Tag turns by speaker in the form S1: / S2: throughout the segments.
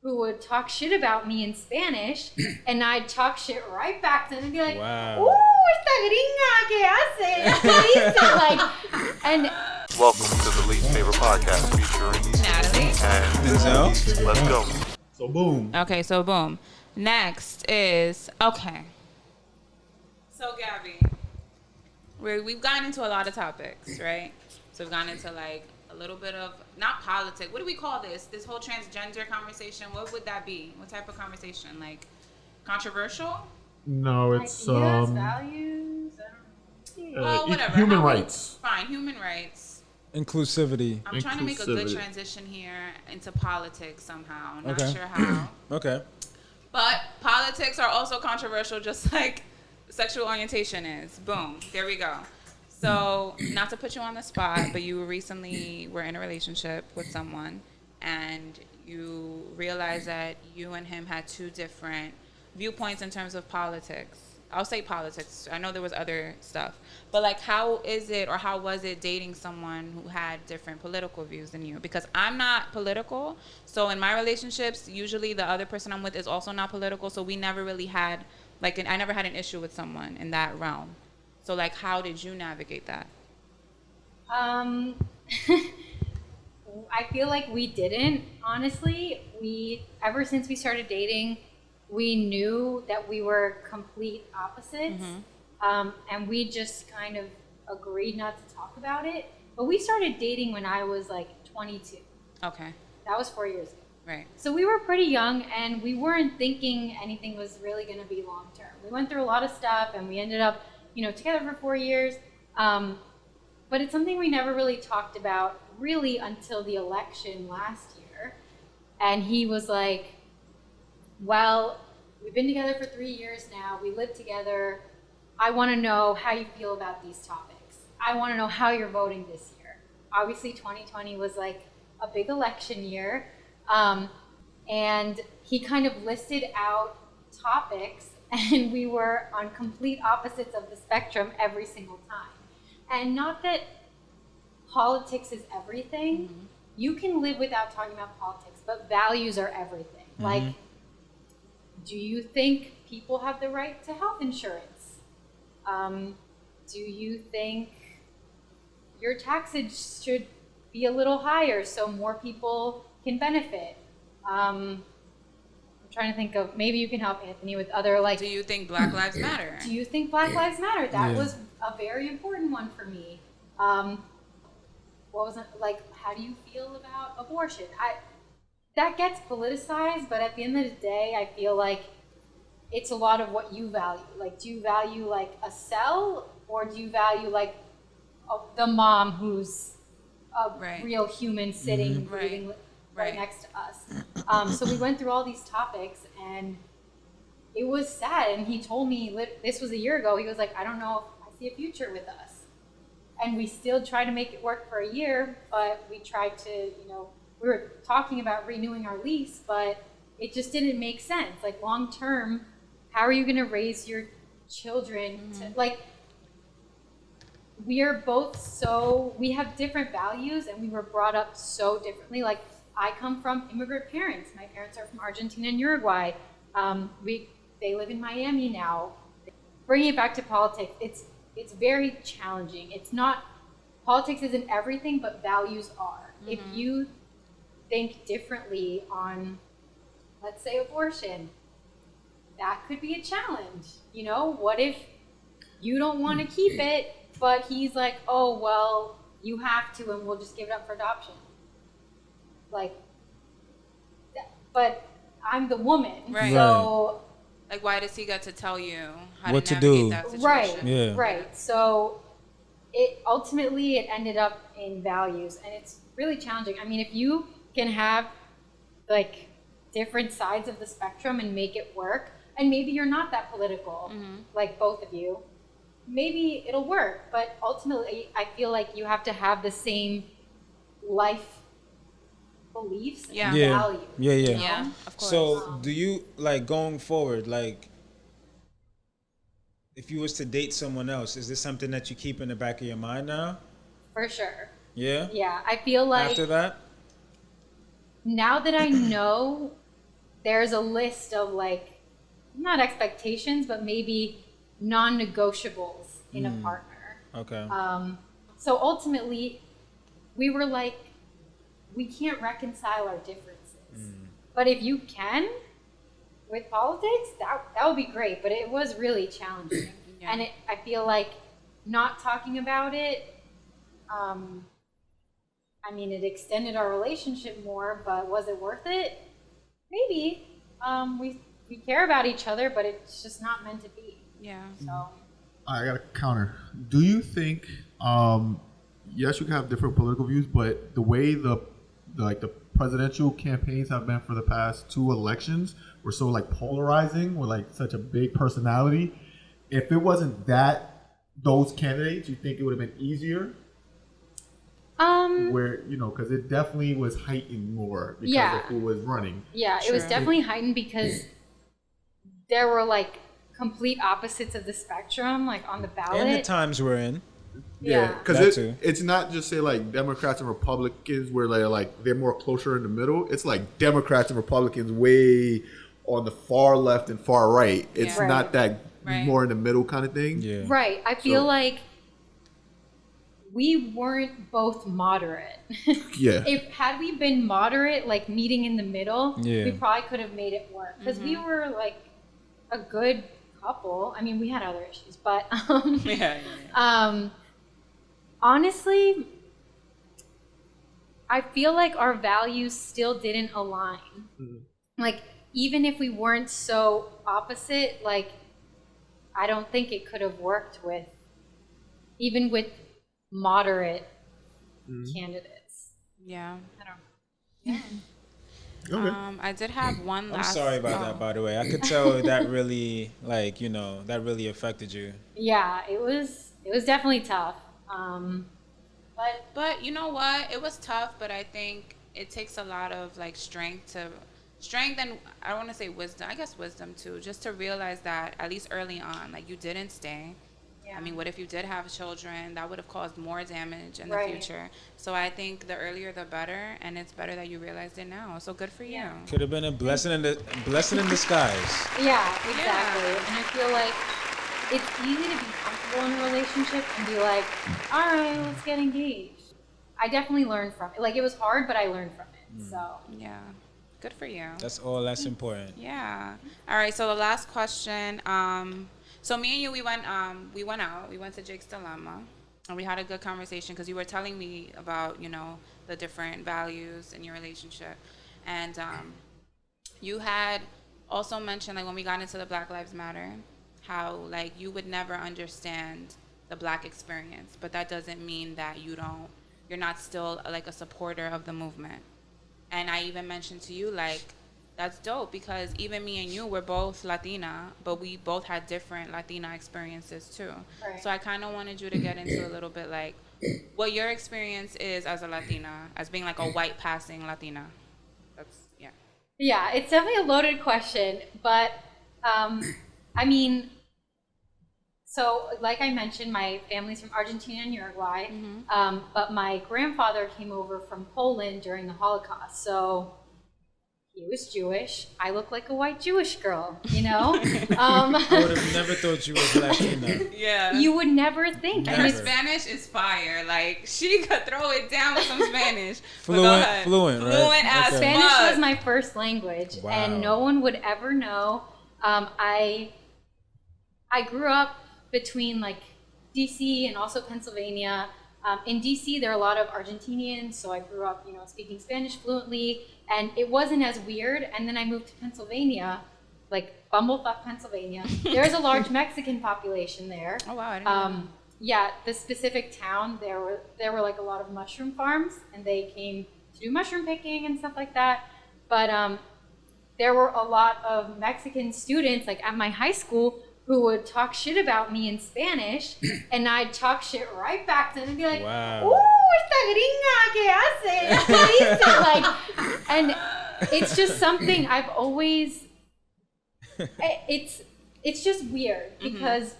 S1: who would talk shit about me in Spanish, and I'd talk shit right back to them and be like, esta gringa que hace, ¿qué dice? Like, and
S2: welcome to the least favorite podcast featuring
S3: Natalie
S2: and
S4: Denzel.
S2: Let's go.
S4: So boom.
S3: Okay, so boom. Next is okay. So Gaby, we've gotten into a lot of topics, right? So we've gotten into like a little bit of not politics. What do we call this? This whole transgender conversation. What would that be? What type of conversation? Like controversial?
S4: No, it's
S1: ideas, values.
S3: Well, whatever.
S4: Human rights.
S3: Fine, human rights.
S5: Inclusivity.
S3: I'm trying to make a good
S4: Inclusivity.
S3: transition here into politics somehow. Not
S5: Okay.
S3: sure how.
S5: Okay.
S3: But politics are also controversial, just like sexual orientation is. Boom. There we go. So, not to put you on the spot, but you recently were in a relationship with someone, and you realized that you and him had two different viewpoints in terms of politics. I'll say politics. I know there was other stuff. But, like, how is it or how was it dating someone who had different political views than you? Because I'm not political. So, in my relationships, usually the other person I'm with is also not political. So, we never really had, like, I never had an issue with someone in that realm. So, like, how did you navigate that?
S1: I feel like we didn't, honestly. Ever since we started dating, we knew that we were complete opposites. And we just kind of agreed not to talk about it. But we started dating when I was like 22. Okay. That was 4 years ago.
S3: Right.
S1: So we were pretty young, and we weren't thinking anything was really going to be long term. We went through a lot of stuff, and we ended up, together for 4 years. But it's something we never really talked about really until the election last year. And he was like, well, we've been together for 3 years now. We live together. I want to know how you feel about these topics. I want to know how you're voting this year. Obviously, 2020 was like a big election year. And he kind of listed out topics, and we were on complete opposites of the spectrum every single time. And not that politics is everything. You can live without talking about politics, but values are everything. Like, do you think people have the right to health insurance? Do you think your taxes should be a little higher so more people can benefit? I'm trying to think of, maybe you can help Anthony with other, like...
S3: Do you think Black Lives Matter?
S1: Do you think Black Lives Matter? That was a very important one for me. What was it, like, how do you feel about abortion? That gets politicized, but at the end of the day, I feel like it's a lot of what you value. Like, do you value, like, a cell, or do you value, like, the mom who's a real human sitting, breathing right next to us? So we went through all these topics, and it was sad. And he told me, this was a year ago, he was like, I don't know if I see a future with us. And we still tried to make it work for a year, but we tried to, we were talking about renewing our lease, but it just didn't make sense. Like, long term, how are you going to raise your children to, like, we are both we have different values, and we were brought up so differently. Like, I come from immigrant parents. My parents are from Argentina and Uruguay. They live in Miami now. Bringing it back to politics, it's very challenging. Politics isn't everything, but values are. If you think differently on, let's say, abortion, that could be a challenge. What if you don't want to keep it, but he's like, oh, well, you have to, and we'll just give it up for adoption. Like, but I'm the woman,
S3: right?
S1: So,
S3: like, why does he get to tell you how
S5: what
S3: to
S5: do?
S3: That situation?
S5: Yeah.
S1: Right. So, it ended up in values, and it's really challenging. I mean, if you can have like different sides of the spectrum and make it work, and maybe you're not that political, like both of you, maybe it'll work. But ultimately, I feel like you have to have the same life beliefs and values.
S3: Yeah, of course.
S5: So do you, like, going forward, like, if you was to date someone else, is this something that you keep in the back of your mind now?
S1: For sure.
S5: Yeah?
S1: Yeah, I feel like
S5: after that?
S1: now that I know there's a list of like, not expectations, but maybe non-negotiables in a partner.
S5: Okay.
S1: So ultimately, we were like, we can't reconcile our differences. But if you can, with politics, that would be great. But it was really challenging.
S3: Yeah.
S1: And I feel like not talking about it, I mean, it extended our relationship more, but was it worth it? Maybe. We care about each other, but it's just not meant to be.
S3: Yeah.
S1: So.
S4: I got a counter. Do you think, yes, you can have different political views, but the way the presidential campaigns have been for the past 2 elections were so like polarizing with like such a big personality. If it wasn't those candidates, you think it would have been easier? Where, because it definitely was heightened more because of who was running.
S1: Yeah, it was definitely heightened because there were like complete opposites of the spectrum, like on the ballot.
S5: And the times we're in.
S4: Yeah, because
S5: That
S4: it's not just say like Democrats and Republicans where they're more closer in the middle. It's like Democrats and Republicans way on the far left and far right. It's not that more in the middle kind of thing.
S5: Yeah.
S1: Right. I feel like we weren't both moderate.
S4: Yeah.
S1: Had we been moderate, like meeting in the middle,
S5: Yeah.
S1: we probably could have made it work. Because we were like a good couple. I mean, we had other issues, but honestly, I feel like our values still didn't align. Like, even if we weren't so opposite, like, I don't think it could have worked even with moderate candidates.
S3: Yeah.
S1: I don't know.
S4: Okay.
S3: I did have one
S5: I'm
S3: last.
S5: sorry about that, by the way. I could tell that really, that really affected you.
S1: Yeah, it was definitely tough.
S3: But you know what? It was tough, but I think it takes a lot of like strength and I don't want to say wisdom. I guess wisdom too, just to realize that at least early on, like you didn't stay.
S1: Yeah.
S3: I mean, what if you did have children? That would have caused more damage in the future. So I think the earlier the better, and it's better that you realized it now. So good for you.
S5: Could have been a blessing in disguise.
S1: Yeah, exactly. And I feel like it's easy to be comfortable in a relationship and be like, all right, let's get engaged. I definitely learned from it. Like, it was hard, but I learned from it. So.
S3: Yeah. Good for you.
S5: That's all that's important.
S3: Yeah. All right. So the last question. So me and you, we went out. We went to Jake's Dilemma, and we had a good conversation because you were telling me about the different values in your relationship, and you had also mentioned like when we got into the Black Lives Matter, how like you would never understand the Black experience, but that doesn't mean that you're not still like a supporter of the movement. And I even mentioned to you, like, that's dope because even me and you, we're both Latina, but we both had different Latina experiences too.
S1: Right.
S3: So I kind of wanted you to get into a little bit like what your experience is as a Latina, as being like a white passing Latina.
S1: Yeah, it's definitely a loaded question, but I mean, so like I mentioned, my family's from Argentina and Uruguay, but my grandfather came over from Poland during the Holocaust, so he was Jewish. I look like a white Jewish girl,
S5: I would have never thought you were Latina.
S3: Yeah.
S1: You would never think.
S3: And her Spanish is fire. Like, she could throw it down with some Spanish.
S5: Fluent,
S3: right?
S5: Fluent
S3: as
S1: Spanish
S3: fuck.
S1: was my first language,
S5: Wow.
S1: and no one would ever know. I grew up between like DC and also Pennsylvania. In DC, there are a lot of Argentinians, so I grew up, speaking Spanish fluently, and it wasn't as weird. And then I moved to Pennsylvania, like Bumblefuck, Pennsylvania. There's a large Mexican population there.
S3: Oh wow! I didn't know.
S1: Yeah, the specific town, there were like a lot of mushroom farms, and they came to do mushroom picking and stuff like that. But there were a lot of Mexican students, like at my high school, who would talk shit about me in Spanish, and I'd talk shit right back to them and be like,
S5: Wow.
S1: esta gringa que hace, like, and it's just something I've always, it's just weird because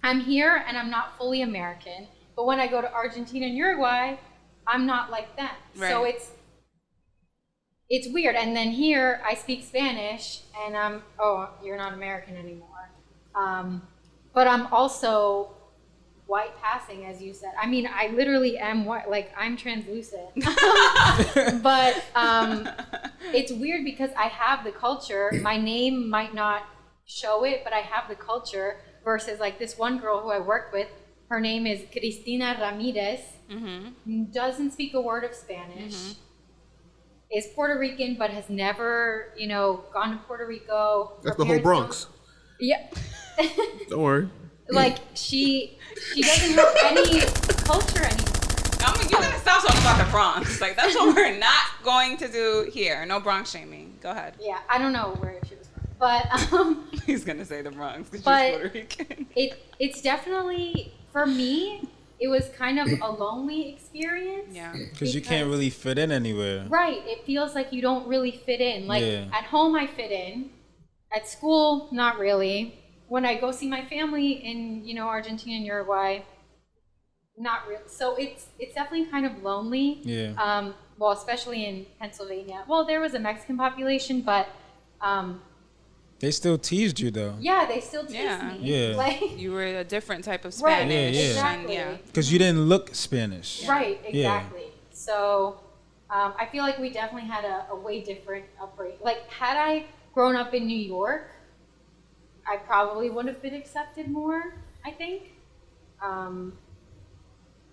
S1: I'm here and I'm not fully American, but when I go to Argentina and Uruguay, I'm not like them.
S3: Right.
S1: So it's weird. And then here I speak Spanish, and you're not American anymore. But I'm also white passing, as you said. I mean, I literally am white, like I'm translucent. But it's weird because I have the culture. My name might not show it, but I have the culture. Versus like this one girl who I worked with, her name is Cristina Ramirez, doesn't speak a word of Spanish, is Puerto Rican, but has never, gone to Puerto Rico.
S4: That's the whole Bronx.
S1: Yeah.
S4: Don't worry.
S1: Like she doesn't have any culture anymore.
S3: You gotta stop talking about the Bronx. Like that's what we're not going to do here. No Bronx shaming. Go ahead.
S1: Yeah, I don't know where she was from, but
S3: he's gonna say the Bronx because
S1: but
S3: she's Puerto Rican.
S1: It's definitely, for me, it was kind of a lonely experience.
S3: Yeah.
S5: Because you can't really fit in anywhere.
S1: Right. It feels like you don't really fit in. Like at home, I fit in. At school, not really. When I go see my family in, Argentina and Uruguay, not really. So it's definitely kind of lonely.
S5: Yeah.
S1: Well, especially in Pennsylvania. Well, there was a Mexican population, but
S5: they still teased you though.
S1: yeah, they still tease
S3: Yeah.
S1: me.
S5: Yeah.
S1: Like,
S3: You were a different type of
S1: right.
S3: Spanish.
S5: Yeah, yeah.
S1: Exactly.
S3: And,
S5: Because you didn't look Spanish.
S1: Right.
S5: Yeah.
S1: Exactly. So I feel like we definitely had a way different upbringing. Like, had I grown up in New York, I probably would have been accepted more, I think.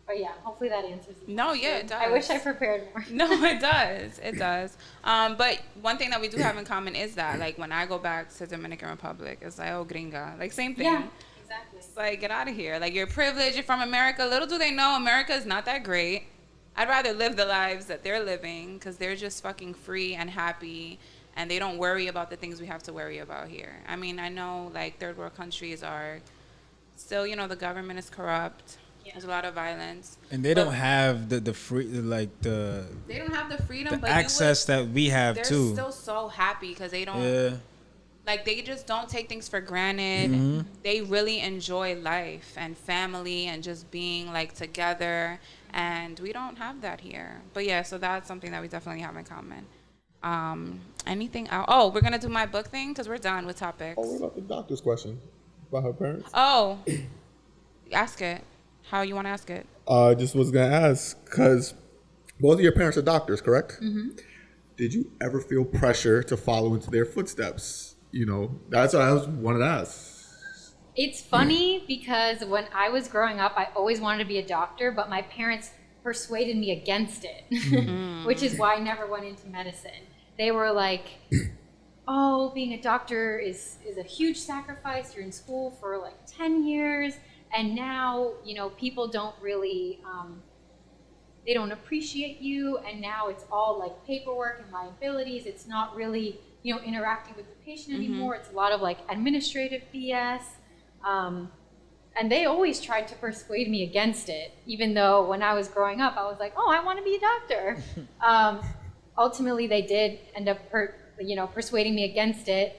S1: But yeah, hopefully that answers the
S3: No,
S1: question.
S3: yeah, it does.
S1: I wish I prepared more.
S3: No, it does. It does. But one thing that we do have in common is that, like, when I go back to Dominican Republic, it's like, oh, gringa. Like, same thing.
S1: Yeah, exactly.
S3: It's like, get out of here. Like, you're privileged. You're from America. Little do they know, America is not that great. I'd rather live the lives that they're living because they're just fucking free and happy, and they don't worry about the things we have to worry about here. I mean, I know, like, third world countries are still, the government is corrupt. Yeah. There's a lot of violence.
S5: And they don't have the free, like the...
S3: They don't have the freedom, but
S5: access that we have,
S3: they're
S5: too.
S3: They're still so happy because they don't...
S5: Yeah.
S3: Like, they just don't take things for granted.
S5: Mm-hmm.
S3: They really enjoy life and family and just being, like, together. And we don't have that here. But, yeah, so that's something that we definitely have in common. Anything else? Oh, we're going to do my book thing because we're done with topics.
S4: Oh, what about the doctor's question? About her parents?
S3: Oh, ask it. How you want to ask it?
S4: Just was going to ask, because both of your parents are doctors, correct? Mm-hmm. Did you ever feel pressure to follow into their footsteps? That's what I wanted to ask.
S1: It's funny because when I was growing up, I always wanted to be a doctor, but my parents persuaded me against it, which is why I never went into medicine. They were like, oh, being a doctor is a huge sacrifice. You're in school for like 10 years. And now, people don't really, they don't appreciate you. And now it's all like paperwork and liabilities. It's not really, interacting with the patient anymore. It's a lot of like administrative BS. And they always tried to persuade me against it, even though when I was growing up, I was like, oh, I want to be a doctor. Ultimately, they did end up, persuading me against it.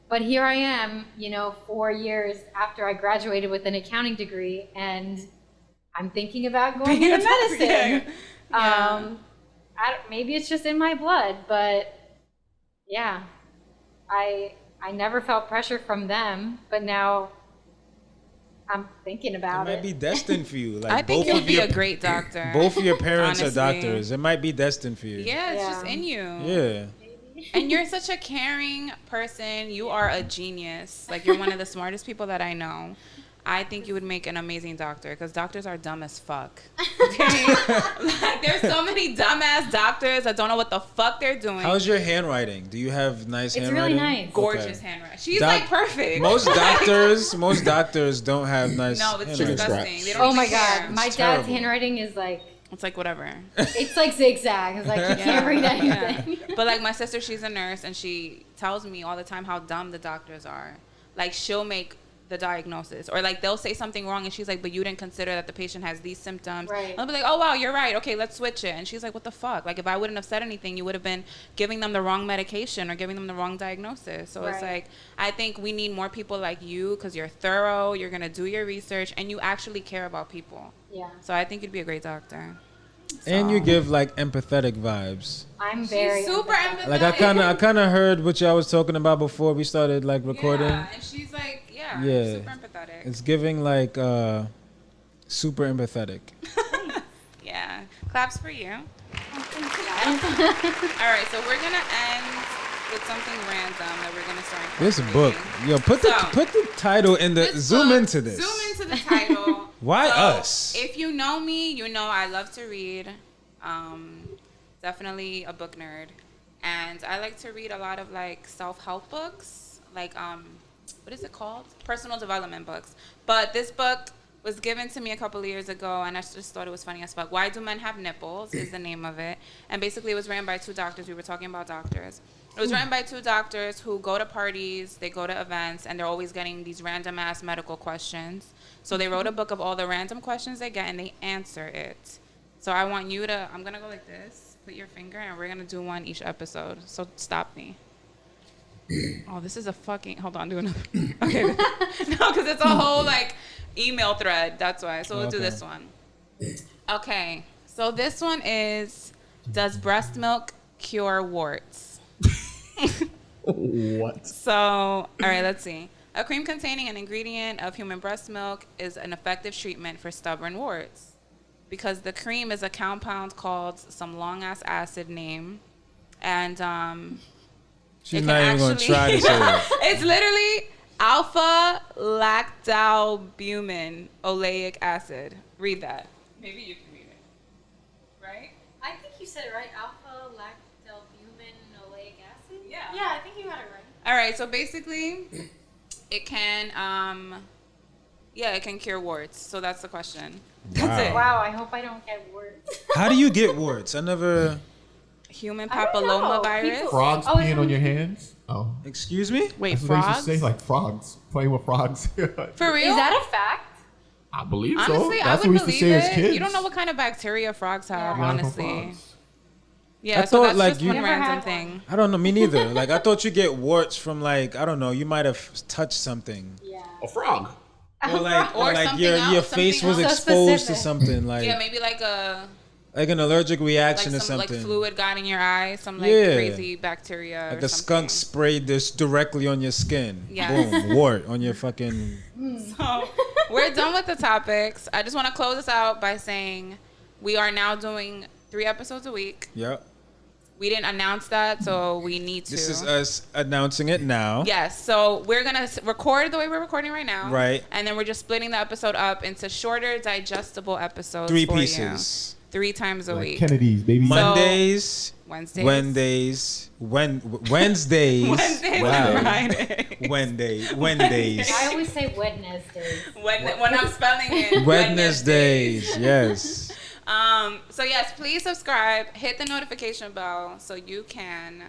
S1: But here I am, 4 years after I graduated with an accounting degree, and I'm thinking about going into medicine.
S3: Yeah.
S1: Maybe it's just in my blood, but yeah, I never felt pressure from them, but now I'm thinking about
S5: It might be destined for you. Like,
S3: I think you would be a great doctor.
S5: Both of your parents
S3: honestly.
S5: are doctors. It might be destined for you.
S3: Yeah, it's just in you.
S5: Yeah.
S3: And you're such a caring person. You are a genius. Like, you're one of the smartest people that I know. I think you would make an amazing doctor because doctors are dumb as fuck. Okay? Like, there's so many dumbass doctors that don't know what the fuck they're doing.
S5: How's your handwriting? Do you have nice
S1: It's
S5: handwriting?
S1: really nice.
S3: Gorgeous handwriting. She's like perfect.
S5: Most doctors don't have nice
S3: No, it's
S5: handwriting.
S3: disgusting. They don't
S1: Oh my
S3: even care.
S1: God, my dad's
S5: terrible.
S1: handwriting is like,
S3: It's like whatever.
S1: it's like zigzag. It's like you can't read anything.
S3: Yeah. But like my sister, she's a nurse, and she tells me all the time how dumb the doctors are. Like, she'll make the diagnosis, or like they'll say something wrong, and she's like, but you didn't consider that the patient has these symptoms.
S1: Right.
S3: And I'll be like, oh wow, you're right. Okay, let's switch it. And she's like, what the fuck? Like, if I wouldn't have said anything, you would have been giving them the wrong medication or giving them the wrong diagnosis. So it's
S1: Right.
S3: like, I think we need more people like you because you're thorough, you're gonna do your research, and you actually care about people.
S1: Yeah.
S3: So I think you'd be a great doctor.
S5: And you give like empathetic vibes.
S1: I'm very
S3: She's super empathetic.
S5: Like I kind of heard what y'all was talking about before we started like recording.
S3: Yeah, and she's like,
S5: Yeah.
S3: super empathetic.
S5: It's giving like super empathetic.
S3: Yeah, claps for you.
S1: Oh, thank you guys.
S3: All right, so we're gonna end with something random that we're gonna start.
S5: This book, yo, put the title in the zoom into this.
S3: Zoom into the title.
S5: Why
S3: So,
S5: us?
S3: If you know me, you know I love to read. Definitely a book nerd, and I like to read a lot of like self-help books, like what is it called? Personal development books. But this book was given to me a couple of years ago, and I just thought it was funny as fuck. Why Do Men Have Nipples is the name of it. And basically it was written by two doctors. We were talking about doctors. It was written by two doctors who go to parties, they go to events, and they're always getting these random-ass medical questions. So they wrote a book of all the random questions they get, and they answer it. So I want you to, I'm going to go like this, put your finger, and we're going to do one each episode. So stop me. Oh, this is a fucking, hold on, do another. Okay. No, because it's a whole, like, email thread. That's why. So we'll do this one. Okay. So this one is, does breast milk cure warts?
S4: What?
S3: So, all right, let's see. A cream containing an ingredient of human breast milk is an effective treatment for stubborn warts because the cream is a compound called some long-ass acid name. And
S5: She's not even going to try to say it.
S3: it's literally alpha lactalbumin oleic acid. Read that. Maybe you can read it. Right?
S1: I think you said it right. Alpha lactalbumin oleic acid.
S3: Yeah.
S1: Yeah, I think you got it right.
S3: All right, so basically, it can, it can cure warts. So that's the question. That's it.
S1: Wow, I hope I don't get words.
S5: How do you get warts? I never.
S3: Human
S1: I don't know.
S3: papilloma virus.
S1: People-
S4: Frogs
S1: Oh,
S4: peeing
S1: it's
S4: on your hands? Oh.
S5: Excuse me?
S3: Wait,
S4: That's what they used to
S3: frogs?
S4: say, like frogs. Playing with frogs.
S3: For real?
S1: Is that a fact?
S4: I believe so.
S3: Honestly, I
S4: That's
S3: would
S4: what we used to
S3: believe
S4: say as
S3: it.
S4: kids.
S3: You don't know what kind of bacteria frogs have,
S1: Yeah.
S3: honestly.
S4: Frogs.
S3: Yeah,
S5: I
S3: so
S5: thought,
S3: that's
S5: like,
S3: just
S5: you-
S3: one
S1: Never
S3: random
S1: had
S3: thing.
S5: I don't know. Me neither. Like, I thought you get warts from, like, I don't know. You might have touched something.
S1: Yeah.
S4: A frog.
S5: Or like,
S3: Or
S5: like
S3: something
S5: your
S3: else,
S5: face was
S3: something
S1: else. So
S5: exposed to
S1: specific.
S5: something. Like,
S3: Yeah, maybe like a
S5: an allergic reaction
S3: like
S5: to
S3: some like
S5: something.
S3: fluid got in your eye, some like
S5: Yeah.
S3: crazy bacteria.
S5: Like
S3: or
S5: the
S3: something.
S5: skunk sprayed this directly on your skin.
S3: Yes.
S5: Boom. Wart on your fucking.
S3: So we're done with the topics. I just want to close this out by saying we are now doing 3 episodes a week.
S5: Yep.
S3: We didn't announce that, so we need to.
S5: This is us announcing it now.
S3: Yes, so we're gonna record the way we're recording right now,
S5: Right.
S3: And then we're just splitting the episode up into shorter, digestible episodes.
S5: 3
S3: for
S5: pieces.
S3: you. 3 times a
S4: Like
S3: week.
S4: Kennedy's, baby.
S5: Mondays.
S3: Wednesdays.
S5: Wednesdays. Wednesdays.
S3: Wednesdays
S5: Wow.
S3: and Friday.
S5: Wednesdays.
S1: I always say Wednesdays.
S3: When I'm spelling it.
S5: Wednesdays. Yes.
S3: So yes, please subscribe, hit the notification bell so you can,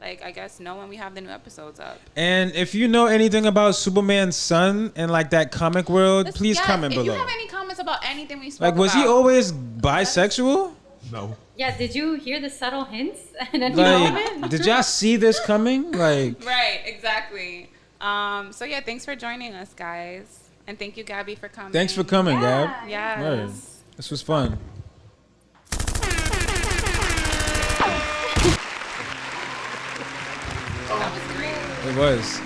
S3: like, I guess, know when we have the new episodes up.
S5: And if you know anything about Superman's son and like that comic world, please
S3: Yes,
S5: comment
S3: if
S5: below.
S3: you have any comments about anything we spoke
S5: Like, was he
S3: about,
S5: always bisexual?
S4: No.
S1: Yeah, did you hear the subtle hints? And any
S5: Like,
S1: moment?
S5: did y'all see this coming? Like,
S3: Right, exactly. So yeah, thanks for joining us, guys, and thank you, Gaby, for coming.
S5: thanks for coming, Gab.
S3: Yes.
S5: Word. This was fun.
S3: That was great.
S5: It was.